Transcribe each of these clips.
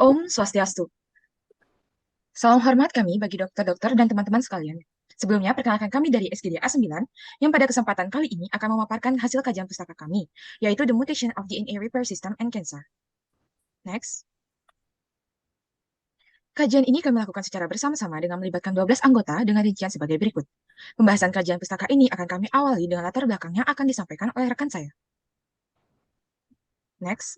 Om Swastiastu. Salam hormat kami bagi dokter-dokter dan teman-teman sekalian. Sebelumnya, perkenalkan kami dari SGD A9 yang pada kesempatan kali ini akan memaparkan hasil kajian pustaka kami, yaitu The Mutation of DNA Repair System and Cancer. Next. Kajian ini kami lakukan secara bersama-sama dengan melibatkan 12 anggota dengan rincian sebagai berikut. Pembahasan kajian pustaka ini akan kami awali dengan latar belakang yang akan disampaikan oleh rekan saya. Next.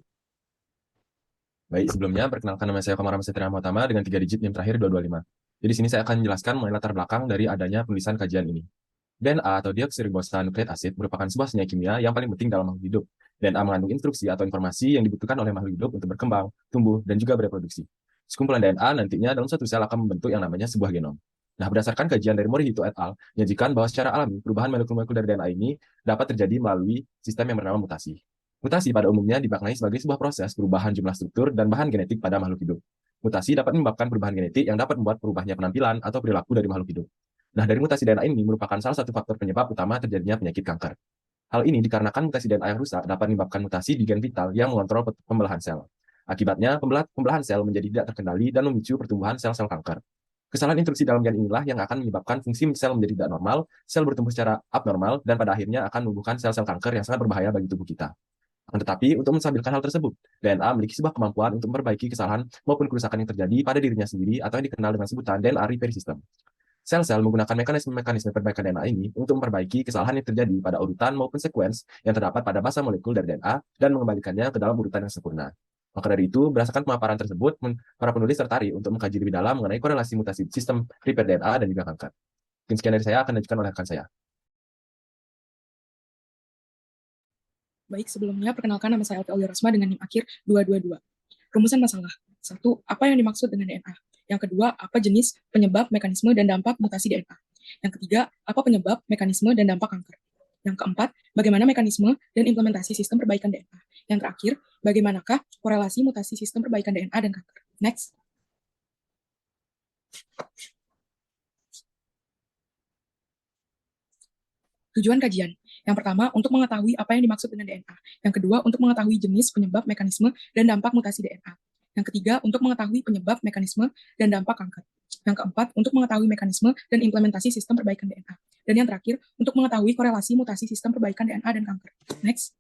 Baik, sebelumnya perkenalkan nama saya Komara Masih Utama dengan 3 digit NIM terakhir 225. Jadi di sini saya akan menjelaskan mengenai latar belakang dari adanya penulisan kajian ini. DNA atau deoksiribosonukleik asid merupakan sebuah senyawa kimia yang paling penting dalam makhluk hidup. DNA mengandung instruksi atau informasi yang dibutuhkan oleh makhluk hidup untuk berkembang, tumbuh, dan juga bereproduksi. Sekumpulan DNA nantinya dalam satu sel akan membentuk yang namanya sebuah genom. Nah, berdasarkan kajian dari Morihito et al. Menyajikan bahwa secara alami perubahan molekul-molekul dari DNA ini dapat terjadi melalui sistem yang bernama mutasi. Mutasi pada umumnya dimaknai sebagai sebuah proses perubahan jumlah struktur dan bahan genetik pada makhluk hidup. Mutasi dapat menyebabkan perubahan genetik yang dapat membuat berubahnya penampilan atau perilaku dari makhluk hidup. Nah, dari mutasi DNA ini merupakan salah satu faktor penyebab utama terjadinya penyakit kanker. Hal ini dikarenakan mutasi DNA yang rusak dapat menyebabkan mutasi di gen vital yang mengontrol pembelahan sel. Akibatnya, pembelahan sel menjadi tidak terkendali dan memicu pertumbuhan sel-sel kanker. Kesalahan instruksi dalam gen inilah yang akan menyebabkan fungsi sel menjadi tidak normal, sel bertumbuh secara abnormal, dan pada akhirnya akan menumbuhkan sel-sel kanker yang sangat berbahaya bagi tubuh kita. Tetapi, untuk menstabilkan hal tersebut, DNA memiliki sebuah kemampuan untuk memperbaiki kesalahan maupun kerusakan yang terjadi pada dirinya sendiri atau yang dikenal dengan sebutan DNA repair system. Sel-sel menggunakan mekanisme-mekanisme perbaikan DNA ini untuk memperbaiki kesalahan yang terjadi pada urutan maupun sekuens yang terdapat pada basa molekul dari DNA dan mengembalikannya ke dalam urutan yang sempurna. Maka dari itu, berdasarkan pemaparan tersebut, para penulis tertarik untuk mengkaji lebih dalam mengenai korelasi mutasi sistem repair DNA dan juga kanker. Mungkin sekian dari saya akan dilanjutkan oleh rekan saya. Baik, sebelumnya perkenalkan nama saya Alfi Aulirasma dengan NIM akhir 222. Rumusan masalah. 1. Apa yang dimaksud dengan DNA? Yang kedua, apa jenis, penyebab, mekanisme, dan dampak mutasi DNA? Yang ketiga, apa penyebab, mekanisme, dan dampak kanker? Yang keempat, bagaimana mekanisme dan implementasi sistem perbaikan DNA? Yang terakhir, bagaimanakah korelasi mutasi sistem perbaikan DNA dan kanker? Next. Tujuan kajian. Yang pertama, untuk mengetahui apa yang dimaksud dengan DNA. Yang kedua, untuk mengetahui jenis, penyebab, mekanisme, dan dampak mutasi DNA. Yang ketiga, untuk mengetahui penyebab, mekanisme, dan dampak kanker. Yang keempat, untuk mengetahui mekanisme dan implementasi sistem perbaikan DNA. Dan yang terakhir, untuk mengetahui korelasi mutasi sistem perbaikan DNA dan kanker. Next.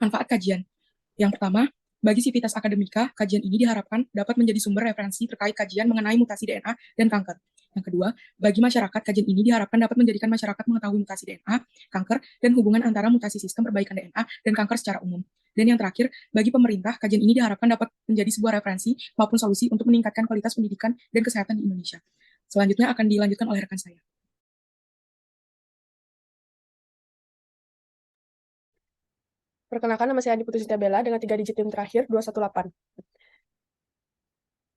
Manfaat kajian. Yang pertama, bagi Sivitas Akademika, kajian ini diharapkan dapat menjadi sumber referensi terkait kajian mengenai mutasi DNA dan kanker. Yang kedua, bagi masyarakat, kajian ini diharapkan dapat menjadikan masyarakat mengetahui mutasi DNA, kanker, dan hubungan antara mutasi sistem perbaikan DNA dan kanker secara umum. Dan yang terakhir, bagi pemerintah, kajian ini diharapkan dapat menjadi sebuah referensi maupun solusi untuk meningkatkan kualitas pendidikan dan kesehatan di Indonesia. Selanjutnya akan dilanjutkan oleh rekan saya. Perkenalkan, nama saya Andi Putri Bella dengan 3 digit NIM terakhir 218.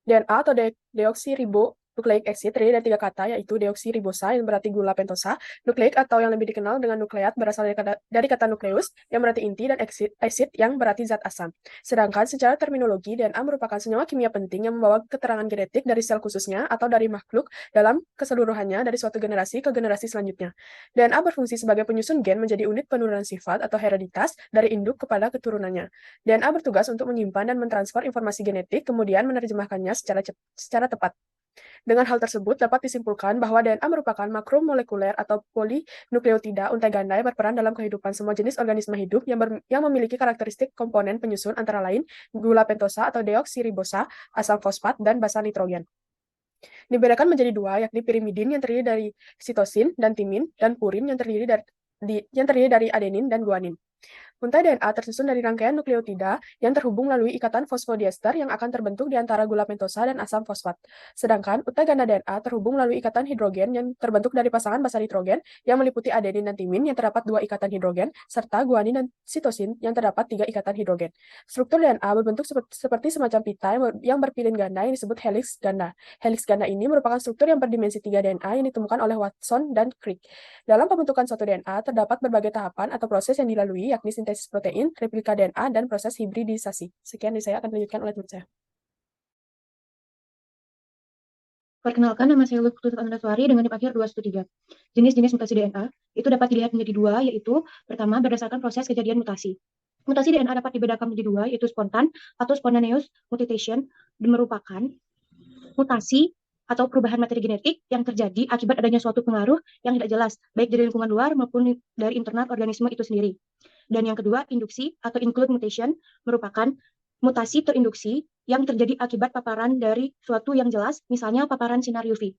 DNA atau deoksiribonukleik acid terdiri dari 3 kata, yaitu deoksiribosa yang berarti gula pentosa, nukleik atau yang lebih dikenal dengan nukleat berasal dari kata nukleus yang berarti inti, dan acid yang berarti zat asam. Sedangkan secara terminologi, DNA merupakan senyawa kimia penting yang membawa keterangan genetik dari sel khususnya atau dari makhluk dalam keseluruhannya dari suatu generasi ke generasi selanjutnya. DNA berfungsi sebagai penyusun gen menjadi unit penurunan sifat atau hereditas dari induk kepada keturunannya. DNA bertugas untuk menyimpan dan mentransfer informasi genetik, kemudian menerjemahkannya secara tepat. Dengan hal tersebut, dapat disimpulkan bahwa DNA merupakan makromolekuler atau polinukleotida untai ganda yang berperan dalam kehidupan semua jenis organisme hidup yang memiliki karakteristik komponen penyusun antara lain gula pentosa atau deoksiribosa, asam fosfat, dan basa nitrogen. Dibedakan menjadi dua, yakni pirimidin yang terdiri dari sitosin dan timin, dan purin yang terdiri dari adenin dan guanin. Untai DNA tersusun dari rangkaian nukleotida yang terhubung melalui ikatan fosfodiester yang akan terbentuk di antara gula pentosa dan asam fosfat. Sedangkan untai ganda DNA terhubung melalui ikatan hidrogen yang terbentuk dari pasangan basa nitrogen yang meliputi adenin dan timin yang terdapat 2 ikatan hidrogen, serta guanin dan sitosin yang terdapat 3 ikatan hidrogen. Struktur DNA berbentuk seperti semacam pita yang berpilin ganda yang disebut helix ganda. Helix ganda ini merupakan struktur yang berdimensi 3 DNA yang ditemukan oleh Watson dan Crick. Dalam pembentukan suatu DNA, terdapat berbagai tahapan atau proses yang dilalui, yakni sintesis protein, replika DNA, dan proses hibridisasi. Sekian dari saya, akan dilanjutkan oleh teman saya. Perkenalkan, nama saya Lutfi Anandaswari dengan NIM akhir 213. Jenis-jenis mutasi DNA itu dapat dilihat menjadi dua, yaitu pertama berdasarkan proses kejadian mutasi. Mutasi DNA dapat dibedakan menjadi dua, yaitu spontan atau spontaneous mutation, merupakan mutasi atau perubahan materi genetik yang terjadi akibat adanya suatu pengaruh yang tidak jelas, baik dari lingkungan luar maupun dari internal organisme itu sendiri. Dan yang kedua, induksi atau include mutation, merupakan mutasi terinduksi yang terjadi akibat paparan dari suatu yang jelas, misalnya paparan sinar UV.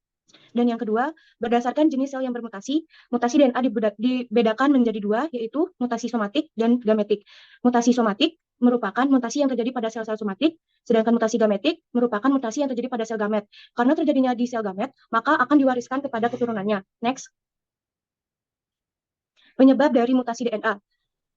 Dan yang kedua, berdasarkan jenis sel yang bermutasi, mutasi DNA dibedakan menjadi dua, yaitu mutasi somatik dan gametik. Mutasi somatik merupakan mutasi yang terjadi pada sel-sel somatik, sedangkan mutasi gametik merupakan mutasi yang terjadi pada sel gamet. Karena terjadinya di sel gamet, maka akan diwariskan kepada keturunannya. Next. Penyebab dari mutasi DNA,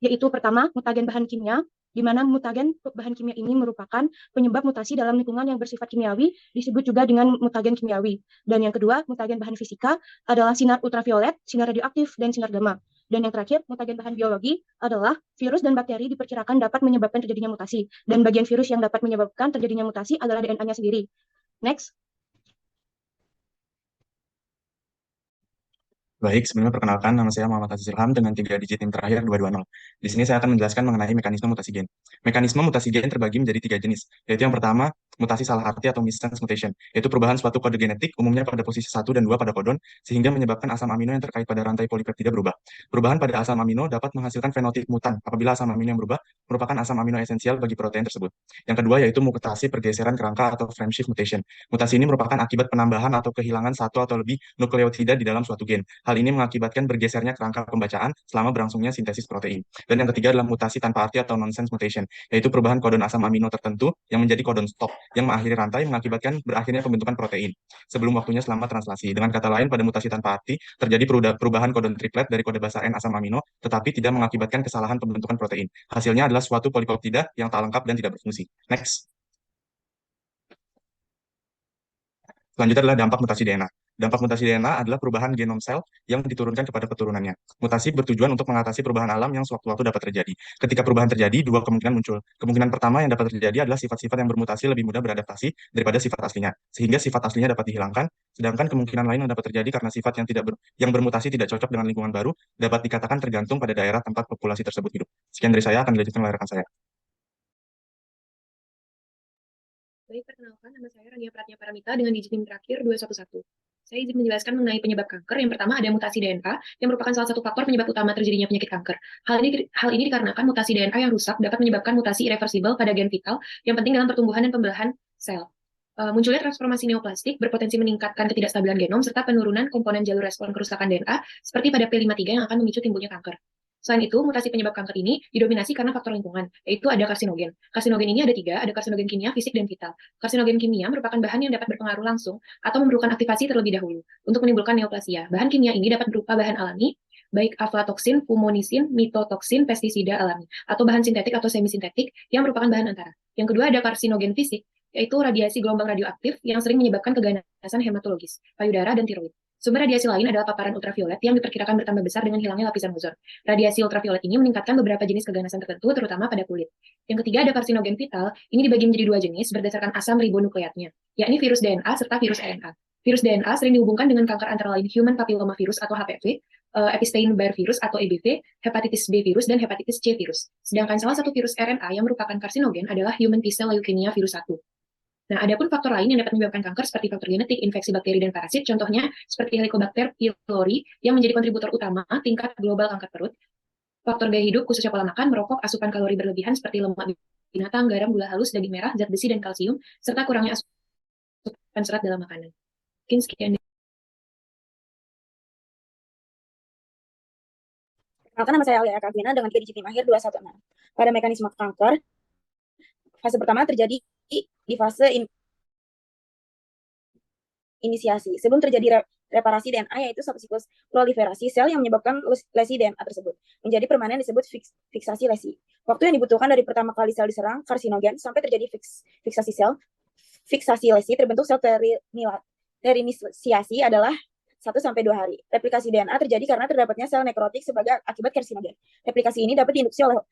yaitu pertama, mutagen bahan kimia, di mana mutagen bahan kimia ini merupakan penyebab mutasi dalam lingkungan yang bersifat kimiawi, disebut juga dengan mutagen kimiawi. Dan yang kedua, mutagen bahan fisika adalah sinar ultraviolet, sinar radioaktif, dan sinar gamma. Dan yang terakhir, mutagen bahan biologi adalah virus dan bakteri diperkirakan dapat menyebabkan terjadinya mutasi. Dan bagian virus yang dapat menyebabkan terjadinya mutasi adalah DNA-nya sendiri. Next. Baik, sebelumnya perkenalkan, nama saya Muhammad Aziz Ilham dengan 3 digit NIM terakhir 220. Di sini saya akan menjelaskan mengenai mekanisme mutasi gen. Mekanisme mutasi gen terbagi menjadi 3 jenis, yaitu yang pertama, mutasi salah arti atau missense mutation, yaitu perubahan suatu kode genetik, umumnya pada posisi 1 dan 2 pada kodon, sehingga menyebabkan asam amino yang terkait pada rantai polipeptida berubah. Perubahan pada asam amino dapat menghasilkan fenotip mutan apabila asam amino yang berubah merupakan asam amino esensial bagi protein tersebut. Yang kedua yaitu mutasi pergeseran kerangka atau frameshift mutation. Mutasi ini merupakan akibat penambahan atau kehilangan satu atau lebih nukleotida di dalam suatu gen. Hal ini mengakibatkan bergesernya kerangka pembacaan selama berlangsungnya sintesis protein. Dan yang ketiga adalah mutasi tanpa arti atau nonsense mutation, yaitu perubahan kodon asam amino tertentu yang menjadi kodon stop, yang mengakhiri rantai mengakibatkan berakhirnya pembentukan protein sebelum waktunya selama translasi. Dengan kata lain, pada mutasi tanpa arti, terjadi perubahan kodon triplet dari kode besar N asam amino, tetapi tidak mengakibatkan kesalahan pembentukan protein. Hasilnya adalah suatu polipeptida yang tak lengkap dan tidak berfungsi. Next. Selanjutnya adalah dampak mutasi DNA. Dampak mutasi DNA adalah perubahan genom sel yang diturunkan kepada keturunannya. Mutasi bertujuan untuk mengatasi perubahan alam yang sewaktu-waktu dapat terjadi. Ketika perubahan terjadi, dua kemungkinan muncul. Kemungkinan pertama yang dapat terjadi adalah sifat-sifat yang bermutasi lebih mudah beradaptasi daripada sifat aslinya, sehingga sifat aslinya dapat dihilangkan. Sedangkan kemungkinan lain yang dapat terjadi karena sifat yang bermutasi tidak cocok dengan lingkungan baru dapat dikatakan tergantung pada daerah tempat populasi tersebut hidup. Sekian dari saya, akan dilanjutkan oleh rekan saya. Baik, perkenalkan, nama saya Rania Pratnya Paramita dengan digit NIM terakhir 211. Saya izin menjelaskan mengenai penyebab kanker. Yang pertama ada mutasi DNA yang merupakan salah satu faktor penyebab utama terjadinya penyakit kanker. Hal ini dikarenakan mutasi DNA yang rusak dapat menyebabkan mutasi irreversibel pada gen vital yang penting dalam pertumbuhan dan pembelahan sel. Munculnya transformasi neoplastik berpotensi meningkatkan ketidakstabilan genom serta penurunan komponen jalur respon kerusakan DNA seperti pada P53 yang akan memicu timbulnya kanker. Selain itu, mutasi penyebab kanker ini didominasi karena faktor lingkungan, yaitu ada karsinogen. Karsinogen ini ada 3, ada karsinogen kimia, fisik, dan vital. Karsinogen kimia merupakan bahan yang dapat berpengaruh langsung atau memerlukan aktivasi terlebih dahulu untuk menimbulkan neoplasia. Bahan kimia ini dapat berupa bahan alami, baik aflatoksin, fumonisin, mitotoksin, pestisida alami, atau bahan sintetik atau semi-sintetik yang merupakan bahan antara. Yang kedua ada karsinogen fisik, yaitu radiasi gelombang radioaktif yang sering menyebabkan keganasan hematologis, payudara, dan tiroid. Sumber radiasi lain adalah paparan ultraviolet yang diperkirakan bertambah besar dengan hilangnya lapisan ozon. Radiasi ultraviolet ini meningkatkan beberapa jenis keganasan tertentu, terutama pada kulit. Yang ketiga ada karsinogen vital, ini dibagi menjadi 2 jenis berdasarkan asam ribonukleatnya, yakni virus DNA serta virus RNA. Virus DNA sering dihubungkan dengan kanker antara lain human papillomavirus atau HPV, Epstein-Barr virus atau EBV, hepatitis B virus, dan hepatitis C virus. Sedangkan salah satu virus RNA yang merupakan karsinogen adalah human T-cell leukemia virus 1. Nah, ada pun faktor lain yang dapat menyebabkan kanker seperti faktor genetik, infeksi bakteri, dan parasit. Contohnya seperti Helicobacter pylori yang menjadi kontributor utama tingkat global kanker perut. Faktor gaya hidup, khususnya pola makan, merokok, asupan kalori berlebihan seperti lemak binatang, garam, gula halus, daging merah, zat besi, dan kalsium, serta kurangnya asupan serat dalam makanan. Mungkin sekian. Perkenalkan, nama saya Alia Kavina dengan 3 digit NIM akhir 216. Pada mekanisme kanker, fase pertama terjadi di fase inisiasi. Sebelum terjadi reparasi DNA, yaitu satu siklus proliferasi sel yang menyebabkan lesi DNA tersebut. Menjadi permanen disebut fiksasi lesi. Waktu yang dibutuhkan dari pertama kali sel diserang karsinogen sampai terjadi fiksasi lesi terbentuk sel terinisiasi adalah 1-2 hari. Replikasi DNA terjadi karena terdapatnya sel nekrotik sebagai akibat karsinogen. Replikasi ini dapat diinduksi oleh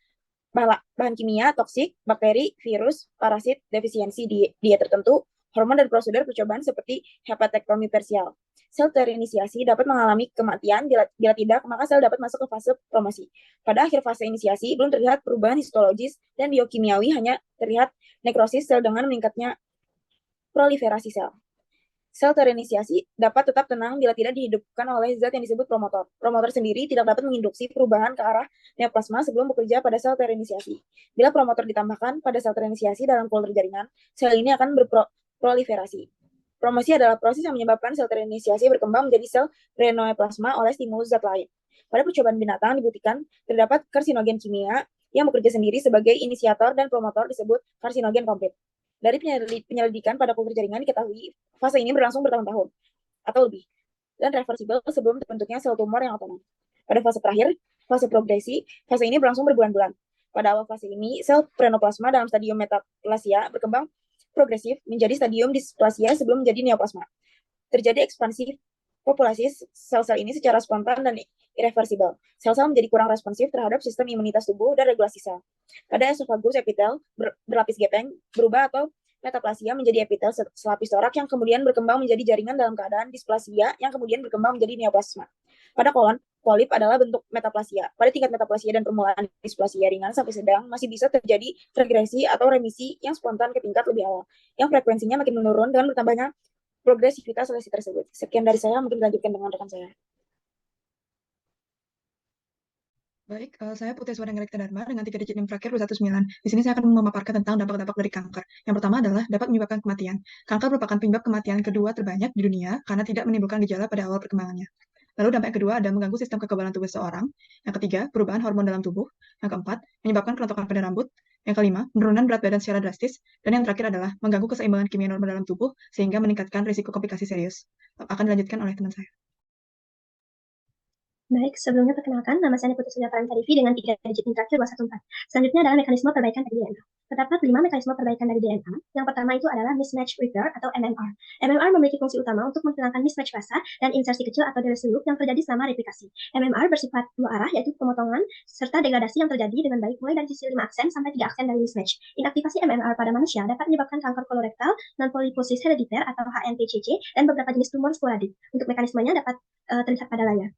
bahan kimia, toksik, bakteri, virus, parasit, defisiensi diet tertentu, hormon dan prosedur percobaan seperti hepatektomi parsial. Sel terinisiasi dapat mengalami kematian, bila tidak, maka sel dapat masuk ke fase promosi. Pada akhir fase inisiasi, belum terlihat perubahan histologis dan biokimiawi, hanya terlihat nekrosis sel dengan meningkatnya proliferasi sel. Sel terinisiasi dapat tetap tenang bila tidak dihidupkan oleh zat yang disebut promotor. Promotor sendiri tidak dapat menginduksi perubahan ke arah neoplasma sebelum bekerja pada sel terinisiasi. Bila promotor ditambahkan pada sel terinisiasi dalam folder jaringan, sel ini akan berproliferasi. Promosi adalah proses yang menyebabkan sel terinisiasi berkembang menjadi sel renoeplasma oleh stimulus zat lain. Pada percobaan binatang dibuktikan terdapat karsinogen kimia yang bekerja sendiri sebagai inisiator dan promotor disebut karsinogen komplit. Dari penyelidikan pada kultur jaringan diketahui fase ini berlangsung bertahun-tahun atau lebih dan reversibel sebelum terbentuknya sel tumor yang otonom. Pada fase terakhir, fase progresi, fase ini berlangsung berbulan-bulan. Pada awal fase ini, sel prenoplasma dalam stadium metaplasia berkembang progresif menjadi stadium displasia sebelum menjadi neoplasma. Terjadi ekspansi populasi sel-sel ini secara spontan dan irreversibel. Sel-sel menjadi kurang responsif terhadap sistem imunitas tubuh dan regulasi sel. Pada esofagus epitel berlapis gepeng berubah atau metaplasia menjadi epitel selapis torak yang kemudian berkembang menjadi jaringan dalam keadaan displasia yang kemudian berkembang menjadi neoplasma. Pada kolon, polip adalah bentuk metaplasia. Pada tingkat metaplasia dan permulaan displasia ringan sampai sedang masih bisa terjadi regresi atau remisi yang spontan ke tingkat lebih awal, yang frekuensinya makin menurun dengan bertambahnya progresivitas lesi tersebut. Sekian dari saya, mungkin dilanjutkan dengan rekan saya. Baik, saya Putri Suwardangga Dharma dengan 3 digit NIM terakhir 219. Di sini saya akan memaparkan tentang dampak-dampak dari kanker. Yang pertama adalah dapat menyebabkan kematian. Kanker merupakan penyebab kematian kedua terbanyak di dunia karena tidak menimbulkan gejala pada awal perkembangannya. Lalu dampak yang kedua ada mengganggu sistem kekebalan tubuh seseorang. Yang ketiga, perubahan hormon dalam tubuh. Yang keempat, menyebabkan kerontokan pada rambut. Yang kelima, penurunan berat badan secara drastis. Dan yang terakhir adalah mengganggu keseimbangan kimia normal dalam tubuh sehingga meningkatkan risiko komplikasi serius. Akan dilanjutkan oleh teman saya. Baik, sebelumnya perkenalkan, nama saya Putri Suwardangga Dharma dengan 3 digit NIM terakhir 214. Selanjutnya adalah mekanisme perbaikan dari DNA. Terdapat 5 mekanisme perbaikan dari DNA. Yang pertama itu adalah mismatch repair atau MMR. MMR memiliki fungsi utama untuk menghilangkan mismatch fasa dan insersi kecil atau delete loop yang terjadi selama replikasi. MMR bersifat dua arah, yaitu pemotongan serta degradasi yang terjadi dengan baik mulai dari sisi 5 aksen sampai 3 aksen dari mismatch. Inaktivasi MMR pada manusia dapat menyebabkan kanker kolorektal, non-poliposis herediter atau HNPCC, dan beberapa jenis tumor sporadik. Untuk mekanismenya dapat terlihat pada layar.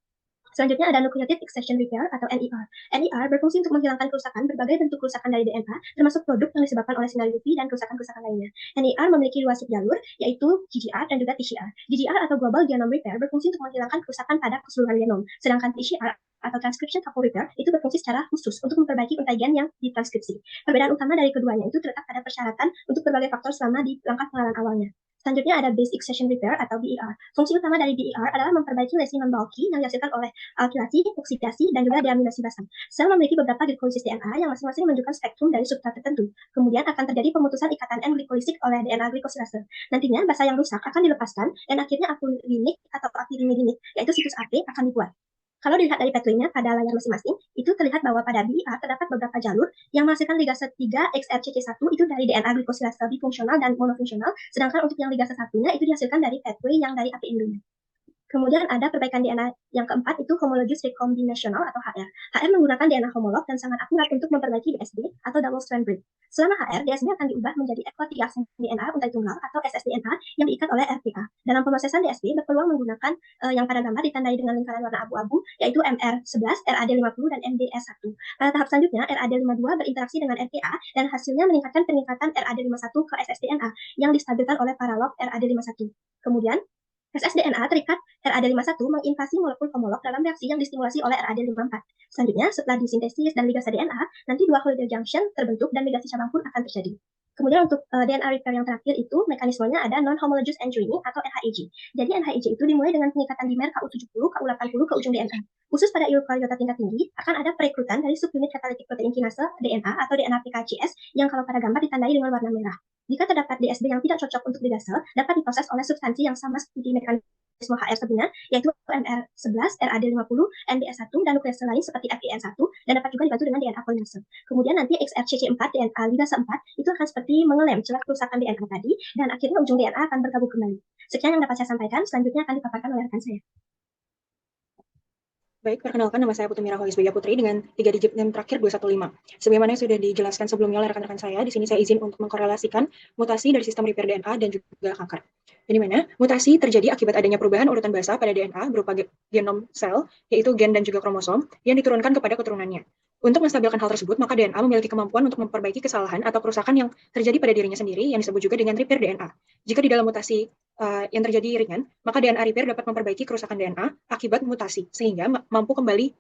Selanjutnya ada nucleotide excision repair atau NER. NER berfungsi untuk menghilangkan kerusakan berbagai bentuk kerusakan dari DNA, termasuk produk yang disebabkan oleh sinar UV dan kerusakan-kerusakan lainnya. NER memiliki dua subjalur, yaitu GGR dan juga TCR. GGR atau Global Genome Repair berfungsi untuk menghilangkan kerusakan pada keseluruhan genom, sedangkan TCR atau Transcription Couple Repair itu berfungsi secara khusus untuk memperbaiki untai gen yang ditranskripsi. Perbedaan utama dari keduanya itu terletak pada persyaratan untuk berbagai faktor selama di langkah pengenalan awalnya. Selanjutnya ada Base Excision Repair atau BER. Fungsi utama dari BER adalah memperbaiki lesi non-bulky yang dihasilkan oleh alkilasi, oksidasi, dan juga deaminasi basal. Sel memiliki beberapa glikolisis DNA yang masing-masing menunjukkan spektrum dari substrat tertentu. Kemudian akan terjadi pemutusan ikatan N-glikolisik oleh DNA glikosilase. Nantinya basa yang rusak akan dilepaskan dan akhirnya apulinik atau apirimidinic, yaitu situs AP akan dibuat. Kalau dilihat dari pathway-nya pada layar masing-masing, itu terlihat bahwa pada BER terdapat beberapa jalur yang menghasilkan ligase 3 XRCC1 itu dari DNA glikosilase bifungsional dan monofungsional, sedangkan untuk yang ligase satunya itu dihasilkan dari pathway yang dari API. Kemudian ada perbaikan DNA yang keempat itu homologous recombinational atau HR. HR menggunakan DNA homolog dan sangat akurat untuk memperbaiki DSD atau double strand break. Selama HR, DSD akan diubah menjadi ekor 3 aksen DNA untai tunggal atau ssDNA yang diikat oleh RPA. Dalam pemrosesan DSD berpeluang menggunakan yang pada gambar ditandai dengan lingkaran warna abu-abu, yaitu MR11, RAD50, dan MDS1. Pada tahap selanjutnya, RAD52 berinteraksi dengan RPA dan hasilnya meningkatkan peningkatan RAD51 ke ssDNA yang distabilkan oleh paralog RAD51. Kemudian, ssDNA terikat RAD51 menginvasi molekul homolog dalam reaksi yang distimulasi oleh RAD54. Selanjutnya, setelah disintesis dan ligase DNA, nanti dua Holliday junction terbentuk dan ligasi cabang pun akan terjadi. Kemudian untuk DNA repair yang terakhir itu mekanismenya ada non-homologous enjoining atau NHEG. Jadi NHEG itu dimulai dengan pengikatan dimer KU70, KU80 ke ujung DNA. Khusus pada eukariota tingkat tinggi, akan ada perekrutan dari subunit catalytic protein kinase DNA atau DNA PKCS yang kalau pada gambar ditandai dengan warna merah. Jika terdapat DSD yang tidak cocok untuk ligase, dapat diproses oleh substansi yang sama seperti mekanisme HR sebelumnya, yaitu MR11, RAD50, NBS1, dan nuklease lain seperti FEN1, dan dapat juga dibantu dengan DNA polinase. Kemudian nanti XRCC4, DNA ligase 4, itu akan seperti mengelem celah kerusakan DNA tadi, dan akhirnya ujung DNA akan bergabung kembali. Sekian yang dapat saya sampaikan, selanjutnya akan dipaparkan oleh rekan saya. Baik, perkenalkan nama saya Putu Mira Hoisbeya Putri dengan 3 digit NIM terakhir 215. Sebagaimana yang sudah dijelaskan sebelumnya oleh rekan-rekan saya, di sini saya izin untuk mengkorelasikan mutasi dari sistem repair DNA dan juga kanker. Di mana mutasi terjadi akibat adanya perubahan urutan basa pada DNA berupa genom sel, yaitu gen dan juga kromosom, yang diturunkan kepada keturunannya. Untuk menstabilkan hal tersebut, maka DNA memiliki kemampuan untuk memperbaiki kesalahan atau kerusakan yang terjadi pada dirinya sendiri, yang disebut juga dengan repair DNA. Jika di dalam mutasi yang terjadi ringan, maka DNA repair dapat memperbaiki kerusakan DNA akibat mutasi, sehingga mampu kembali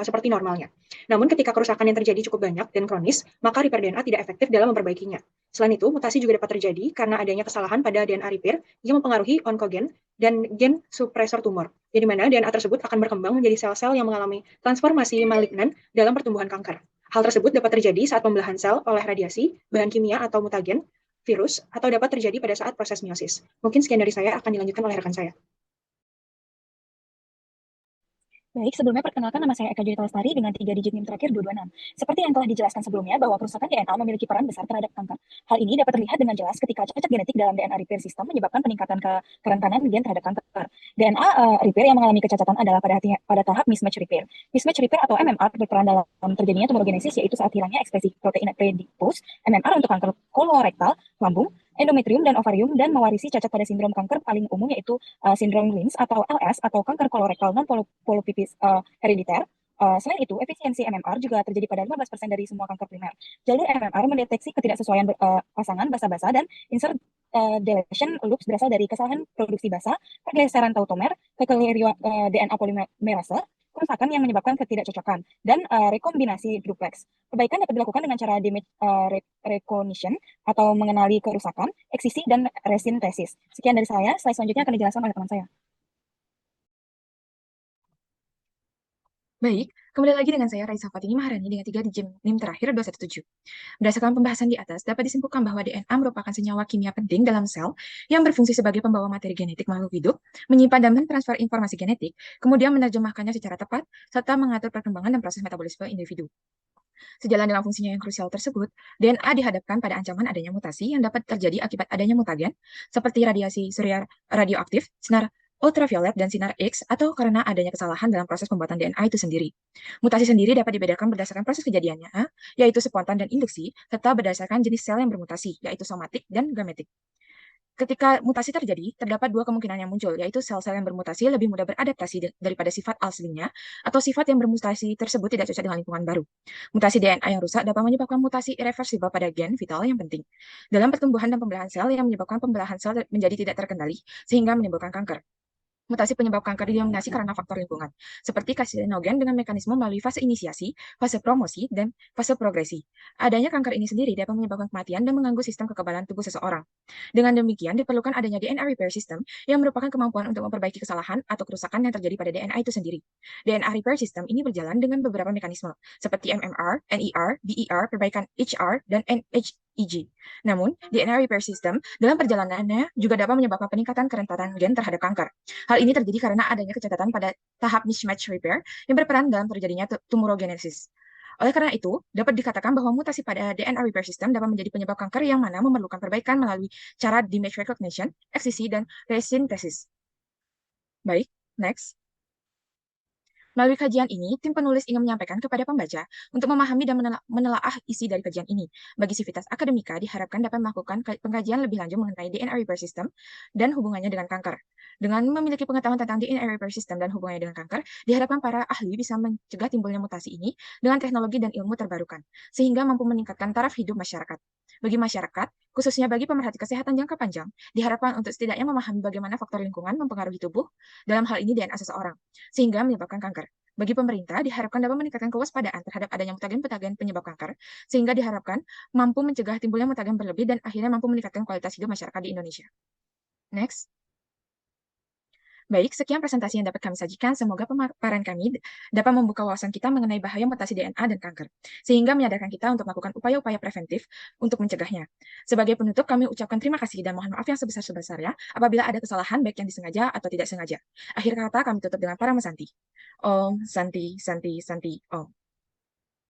seperti normalnya. Namun ketika kerusakan yang terjadi cukup banyak dan kronis, maka repair DNA tidak efektif dalam memperbaikinya. Selain itu, mutasi juga dapat terjadi karena adanya kesalahan pada DNA repair yang mempengaruhi onkogen dan gen supresor tumor, di mana DNA tersebut akan berkembang menjadi sel-sel yang mengalami transformasi malignan dalam pertumbuhan kanker. Hal tersebut dapat terjadi saat pembelahan sel oleh radiasi, bahan kimia atau mutagen, virus, atau dapat terjadi pada saat proses meiosis. Mungkin sekian dari saya, akan dilanjutkan oleh rekan saya. Baik, sebelumnya perkenalkan nama saya Eka Judita Lestari dengan 3 digit NIM terakhir 226. Seperti yang telah dijelaskan sebelumnya bahwa kerusakan DNA memiliki peran besar terhadap kanker. Hal ini dapat terlihat dengan jelas ketika cacat genetik dalam DNA repair system menyebabkan peningkatan kerentanan gen terhadap kanker. DNA repair yang mengalami kecacatan adalah pada tahap mismatch repair. Mismatch repair atau MMR berperan dalam terjadinya tumorogenesis, yaitu saat hilangnya ekspresi protein predisposed MMR untuk kanker kolorektal, lambung, endometrium, dan ovarium, dan mewarisi cacat pada sindrom kanker paling umum, yaitu sindrom Lynch atau LS atau kanker kolorektal non-polyposis herediter. Selain itu, efisiensi MMR juga terjadi pada 15% dari semua kanker primer. Jalur MMR mendeteksi ketidaksesuaian pasangan basa-basa dan insert deletion loops berasal dari kesalahan produksi basa, pergeseran tautomer, kekeliruan DNA polimerase, kerusakan yang menyebabkan ketidakcocokan, dan rekombinasi duplex. Perbaikan dapat dilakukan dengan cara damage recognition atau mengenali kerusakan, eksisi, dan resintesis. Sekian dari saya. Slide selanjutnya akan dijelaskan oleh teman saya. Baik, kembali lagi dengan saya Raisa Fatini Maharani dengan 3 digit NIM terakhir 217. Berdasarkan pembahasan di atas, dapat disimpulkan bahwa DNA merupakan senyawa kimia penting dalam sel yang berfungsi sebagai pembawa materi genetik makhluk hidup, menyimpan dan mentransfer informasi genetik, kemudian menerjemahkannya secara tepat, serta mengatur perkembangan dan proses metabolisme individu. Sejalan dengan fungsinya yang krusial tersebut, DNA dihadapkan pada ancaman adanya mutasi yang dapat terjadi akibat adanya mutagen, seperti radiasi surya radioaktif, sinar ultraviolet, dan sinar X, atau karena adanya kesalahan dalam proses pembuatan DNA itu sendiri. Mutasi sendiri dapat dibedakan berdasarkan proses kejadiannya, yaitu spontan dan induksi, serta berdasarkan jenis sel yang bermutasi, yaitu somatik dan gametik. Ketika mutasi terjadi, terdapat 2 kemungkinan yang muncul, yaitu sel-sel yang bermutasi lebih mudah beradaptasi daripada sifat aslinya, atau sifat yang bermutasi tersebut tidak cocok dengan lingkungan baru. Mutasi DNA yang rusak dapat menyebabkan mutasi irreversibel pada gen vital yang penting dalam pertumbuhan dan pembelahan sel, yang menyebabkan pembelahan sel menjadi tidak terkendali, sehingga menimbulkan kanker. Mutasi penyebab kanker didominasi karena faktor lingkungan, seperti karsinogen dengan mekanisme melalui fase inisiasi, fase promosi, dan fase progresi. Adanya kanker ini sendiri dapat menyebabkan kematian dan mengganggu sistem kekebalan tubuh seseorang. Dengan demikian, diperlukan adanya DNA repair system yang merupakan kemampuan untuk memperbaiki kesalahan atau kerusakan yang terjadi pada DNA itu sendiri. DNA repair system ini berjalan dengan beberapa mekanisme, seperti MMR, NER, BER, perbaikan HR, dan NHEG. Namun, DNA repair system dalam perjalanannya juga dapat menyebabkan peningkatan kerentanan gen terhadap kanker. Hal ini terjadi karena adanya kecacatan pada tahap mismatch repair yang berperan dalam terjadinya tumorogenesis. Oleh karena itu, dapat dikatakan bahwa mutasi pada DNA repair system dapat menjadi penyebab kanker yang mana memerlukan perbaikan melalui cara damage recognition, eksisi, dan resintesis. Baik, next. Melalui kajian ini, tim penulis ingin menyampaikan kepada pembaca untuk memahami dan menelaah isi dari kajian ini. Bagi Civitas Akademika, diharapkan dapat melakukan pengkajian lebih lanjut mengenai DNA repair system dan hubungannya dengan kanker. Dengan memiliki pengetahuan tentang DNA repair system dan hubungannya dengan kanker, diharapkan para ahli bisa mencegah timbulnya mutasi ini dengan teknologi dan ilmu terbarukan, sehingga mampu meningkatkan taraf hidup masyarakat. Bagi masyarakat, khususnya bagi pemerhati kesehatan jangka panjang, diharapkan untuk setidaknya memahami bagaimana faktor lingkungan mempengaruhi tubuh, dalam hal ini DNA seseorang, sehingga menyebabkan kanker. Bagi pemerintah, diharapkan dapat meningkatkan kewaspadaan terhadap adanya mutagen-mutagen penyebab kanker, sehingga diharapkan mampu mencegah timbulnya mutagen berlebih dan akhirnya mampu meningkatkan kualitas hidup masyarakat di Indonesia. Next. Baik, sekian presentasi yang dapat kami sajikan. Semoga pemaparan kami dapat membuka wawasan kita mengenai bahaya mutasi DNA dan kanker, sehingga menyadarkan kita untuk melakukan upaya-upaya preventif untuk mencegahnya. Sebagai penutup, kami ucapkan terima kasih dan mohon maaf yang sebesar-besarnya apabila ada kesalahan baik yang disengaja atau tidak sengaja. Akhir kata kami tutup dengan para mesanti. Om Santi Santi Santi Om.